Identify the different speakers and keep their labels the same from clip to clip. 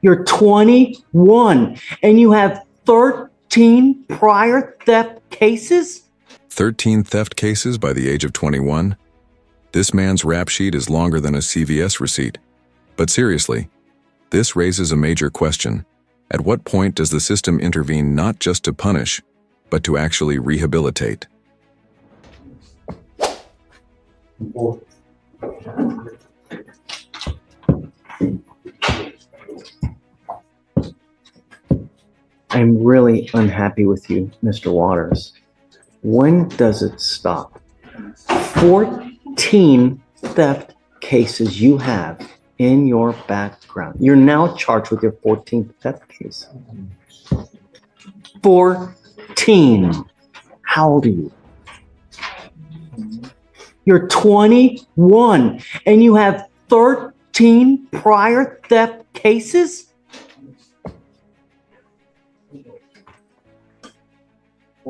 Speaker 1: You're 21 and you have 13 prior theft cases?
Speaker 2: 13 theft cases by the age of 21? This man's rap sheet is longer than a CVS receipt. But seriously, this raises a major question. At what point does the system intervene not just to punish, but to actually rehabilitate?
Speaker 1: I'm really unhappy with you, Mr. Waters. When does it stop? 14 theft cases you have in your background. You're now charged with your 14th theft case. 14. How old are you? You're 21 and you have 13 prior theft cases?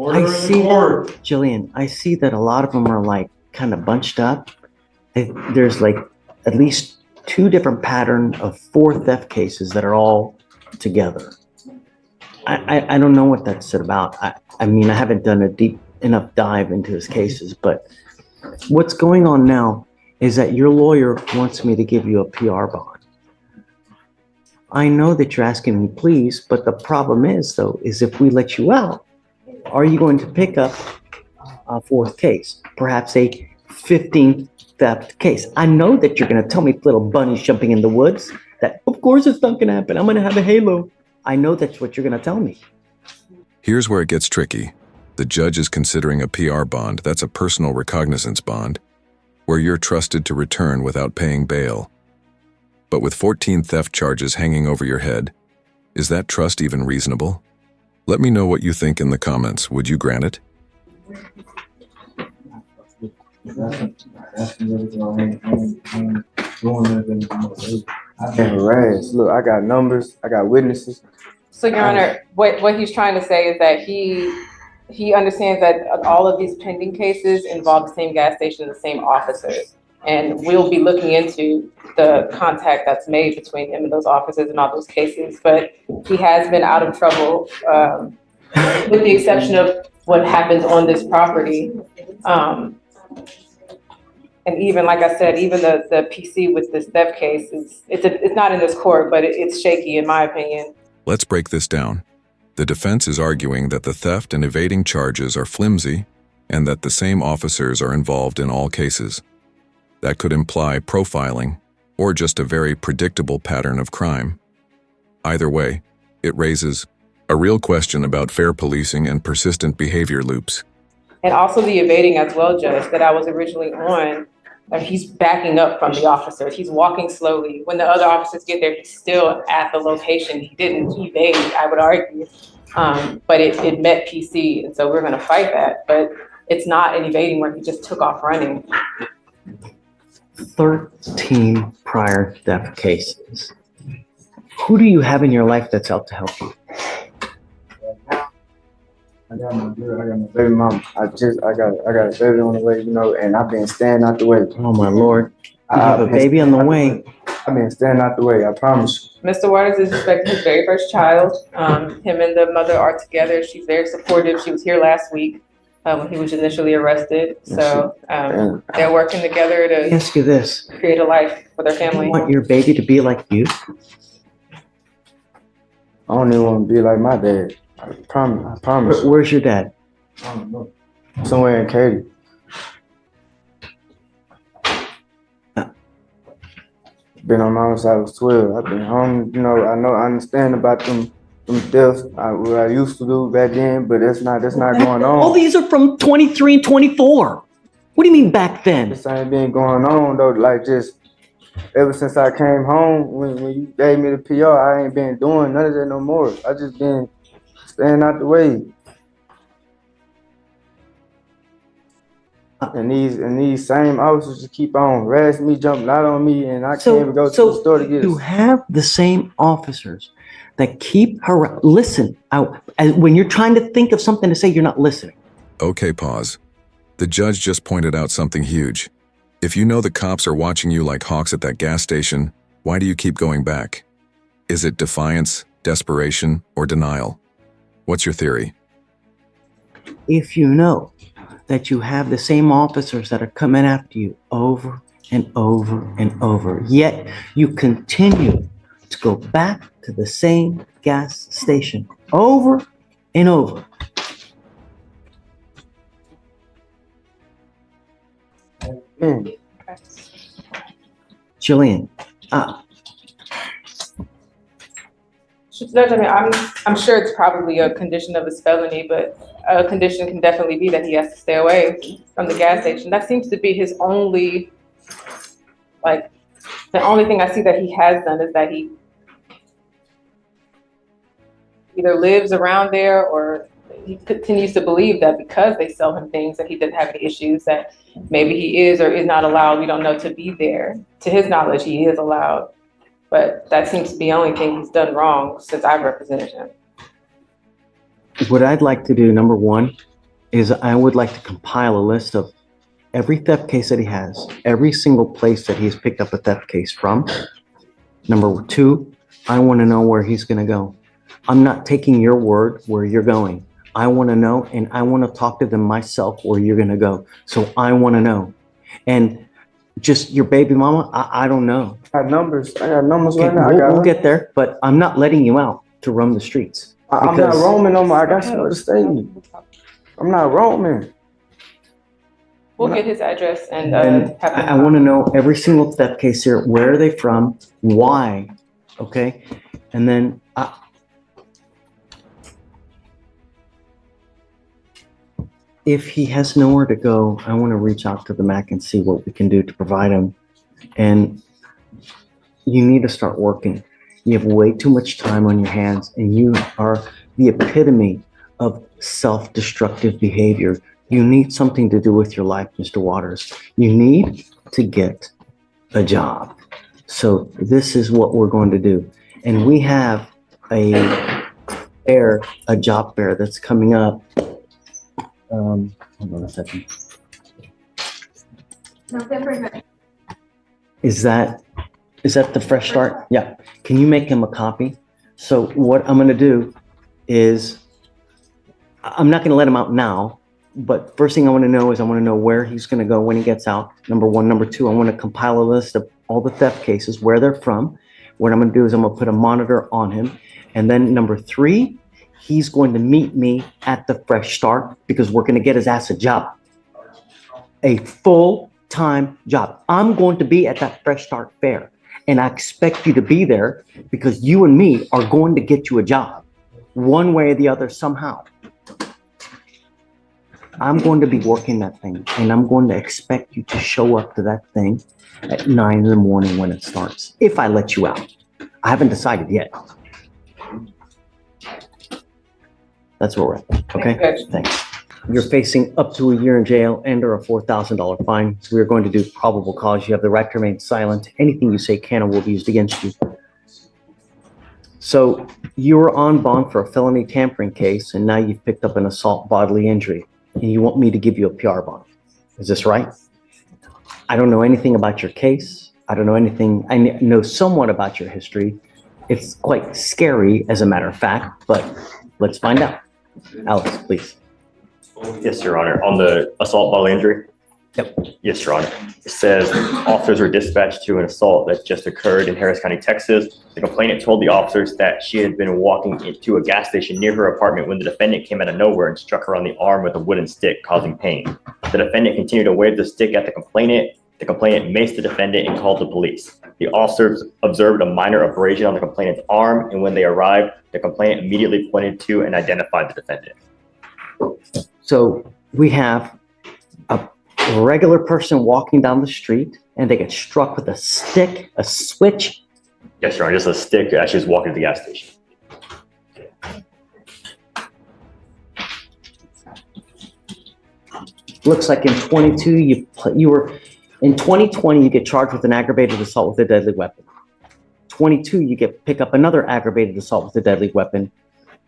Speaker 1: I see that, Jillian, I see that a lot of them are like kind of bunched up. There's like at least 2 different patterns of 4 theft cases that are all together. I don't know what that's about. I mean, I haven't done a deep enough dive into his cases, but what's going on now is that your lawyer wants me to give you a PR bond. I know that you're asking me please, but the problem is though, is if we let you out, are you going to pick up a 4th case, perhaps a 15th theft case? I know that you're going to tell me little bunnies jumping in the woods, that of course it's not going to happen. I'm going to have a halo. I know that's what you're going to tell me.
Speaker 2: Here's where it gets tricky. The judge is considering a PR bond, that's a personal recognizance bond, where you're trusted to return without paying bail. But with 14 theft charges hanging over your head, is that trust even reasonable? Let me know what you think in the comments. Would you grant it?
Speaker 3: Harassed. Look, I got numbers, I got witnesses.
Speaker 4: So, Your Honor, what he's trying to say is that he understands that all of these pending cases involve the same gas station, the same officers. And we'll be looking into the contact that's made between him and those officers in all those cases. But he has been out of trouble, with the exception of what happens on this property. And even, like I said, even the PC with this theft case, it's not in this court, but it's shaky in my opinion.
Speaker 2: Let's break this down. The defense is arguing that the theft and evading charges are flimsy and that the same officers are involved in all cases. That could imply profiling or just a very predictable pattern of crime. Either way, it raises a real question about fair policing and persistent behavior loops.
Speaker 4: And also the evading as well, Judge, that I was originally on. He's backing up from the officers. He's walking slowly. When the other officers get there, he's still at the location. He didn't evade, I would argue. But it met PC, and so we're going to fight that. But it's not an evading where he just took off running.
Speaker 1: 13 prior theft cases. Who do you have in your life that's out to help you?
Speaker 3: I got my girl, I got my baby mama. I got a baby on the way, you know, and I've been staying out the way.
Speaker 1: Oh my Lord. You have a baby on the way.
Speaker 3: I've been staying out the way, I promise you.
Speaker 4: Mr. Waters is expecting his very first child. Him and the mother are together. She's very supportive. She was here last week when he was initially arrested. So they're working together
Speaker 1: Let me
Speaker 4: to
Speaker 1: ask you this.
Speaker 4: create a life for their
Speaker 1: Do you
Speaker 4: family.
Speaker 1: want your baby to be like you?
Speaker 3: I don't even want to be like my dad. I promise.
Speaker 1: Where's your dad?
Speaker 3: I don't know. Somewhere in Katy. Been on my own side, I was 12. I've been home, you know, I understand about them thefts, what I used to do back then, but that's not going on.
Speaker 1: All these are from 23 and 24. What do you mean back then?
Speaker 3: This ain't been going on though, like just ever since I came home, when you gave me the PR, I ain't been doing none of that no more. I just been staying out the way. And these same officers just keep on harassing me, jumping out on me, and I can't even go to the store to get it.
Speaker 1: You have the same officers that keep listen out when you're trying to think of something to say, you're not listening.
Speaker 2: Okay, pause. The judge just pointed out something huge. If you know the cops are watching you like hawks at that gas station, why do you keep going back? Is it defiance, desperation, or denial? What's your theory?
Speaker 1: If you know that you have the same officers that are coming after you over and over and over, yet you continue to go back to the same gas station over and over. Jillian,
Speaker 4: Judge, I mean, I'm sure it's probably a condition of his felony, but a condition can definitely be that he has to stay away from the gas station. That seems to be his only, like, the only thing I see that he has done is that he either lives around there or he continues to believe that because they sell him things that he doesn't have any issues, that maybe he is or is not allowed, we don't know, to be there. To his knowledge, he is allowed. But that seems to be the only thing he's done wrong since I've represented him.
Speaker 1: what I'd like to do, number one, is I would like to compile a list of every theft case that he has, every single place that he's picked up a theft case from. Number two, I want to know where he's going to go. I'm not taking your word where you're going. I want to know, and I want to talk to them myself where you're going to go. So I want to know. And just your baby mama, I don't know.
Speaker 3: I got numbers right now.
Speaker 1: We'll get there, but I'm not letting you out to roam the streets.
Speaker 3: I'm not roaming no more. I got somewhere to stay. I'm not roaming.
Speaker 4: We'll get his address and
Speaker 1: I want to know every single theft case here. Where are they from? Why? Okay. And then if he has nowhere to go, I want to reach out to the MAC and see what we can do to provide him. And you need to start working. You have way too much time on your hands, and you are the epitome of self-destructive behavior. You need something to do with your life, Mr. Waters. You need to get a job. So this is what we're going to do. And we have a job fair that's coming up. Hold on a second.
Speaker 5: November 9th.
Speaker 1: Is that the fresh start? Yeah. Can you make him a copy? So what I'm going to do is, I'm not going to let him out now, but first thing I want to know is I want to know where he's going to go when he gets out. Number one. Number two, I want to compile a list of all the theft cases, where they're from. What I'm going to do is I'm going to put a monitor on him. And then number three, he's going to meet me at the fresh start because we're going to get his ass a job, a full-time job. I'm going to be at that fresh start fair, and I expect you to be there because you and me are going to get you a job one way or the other somehow. I'm going to be working that thing, and I'm going to expect you to show up to that thing at 9 in the morning when it starts, if I let you out. I haven't decided yet. That's where we're at. Okay? Thanks. You're facing up to a year in jail and or a $4,000 fine. So we're going to do probable cause. You have the right to remain silent. Anything you say can or will be used against you. So you were on bond for a felony tampering case, and now you've picked up an assault bodily injury, and you want me to give you a PR bond. Is this right? I don't know anything about your case. I don't know anything. I know somewhat about your history. It's quite scary, as a matter of fact, but let's find out. Alex, please.
Speaker 6: Yes, Your Honor. On the assault bodily injury?
Speaker 1: Yep.
Speaker 6: Yes, Your Honor. It says officers were dispatched to an assault that just occurred in Harris County, Texas. The complainant told the officers that she had been walking into a gas station near her apartment when the defendant came out of nowhere and struck her on the arm with a wooden stick, causing pain. The defendant continued to wave the stick at the complainant. The complainant maced the defendant and called the police. The officers observed a minor abrasion on the complainant's arm, and when they arrived, the complainant immediately pointed to and identified the defendant.
Speaker 1: So we have a regular person walking down the street, and they get struck with a stick, a switch.
Speaker 6: Yes, Your Honor, just a stick as she was walking to the gas station.
Speaker 1: Looks like in 22, in 2020, you get charged with an aggravated assault with a deadly weapon. 22, you pick up another aggravated assault with a deadly weapon.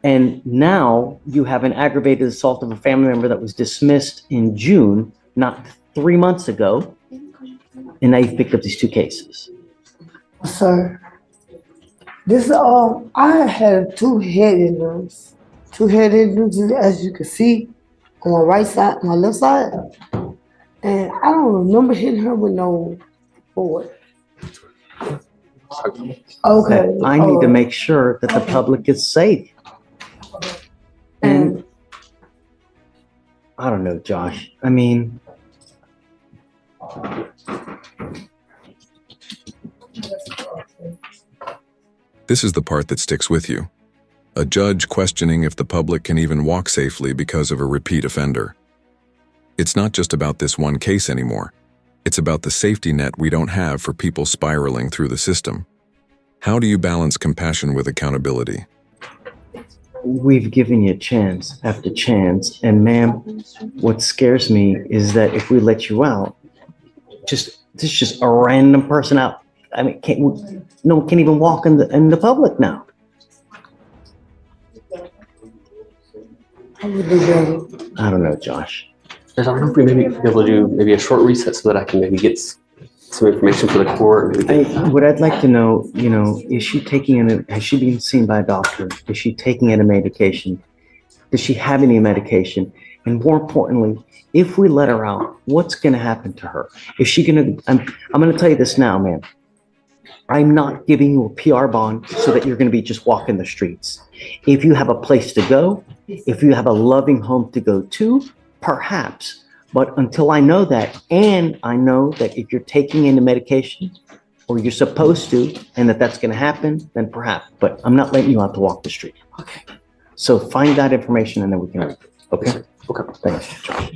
Speaker 1: And now you have an aggravated assault of a family member that was dismissed in June, not 3 months ago. And now you've picked up these two cases.
Speaker 3: Sir,
Speaker 5: This I had two head injuries. Two head injuries, as you can see, on my right side, my left side. And I don't remember hitting her with no board. Okay.
Speaker 1: I need to make sure that the public is safe. And I don't know, Josh. I mean,
Speaker 2: This is the part that sticks with you. A judge questioning if the public can even walk safely because of a repeat offender. It's not just about this one case anymore. It's about the safety net we don't have for people spiraling through the system. How do you balance compassion with accountability?
Speaker 1: we've given you chance after chance. And ma'am, what scares me is that if we let you out, this is just a random person out. I mean, no one can even walk in the public now.
Speaker 5: I would do better.
Speaker 1: I don't know, Josh.
Speaker 7: I don't know if we maybe be able to do maybe a short reset so that I can maybe get some information for the court.
Speaker 1: What I'd like to know, is she has she been seen by a doctor? Is she taking any medication? Does she have any medication? And more importantly, if we let her out, what's going to happen to her? Is she going to, I'm going to tell you this now, man. I'm not giving you a PR bond so that you're going to be just walking the streets. If you have a place to go, if you have a loving home to go to, perhaps. But until I know that, and I know that if you're taking any medication or you're supposed to, and that's going to happen, then perhaps. But I'm not letting you out to walk the street.
Speaker 7: Okay.
Speaker 1: So find that information and then we can. Okay.
Speaker 7: Okay.
Speaker 1: Thanks, Josh.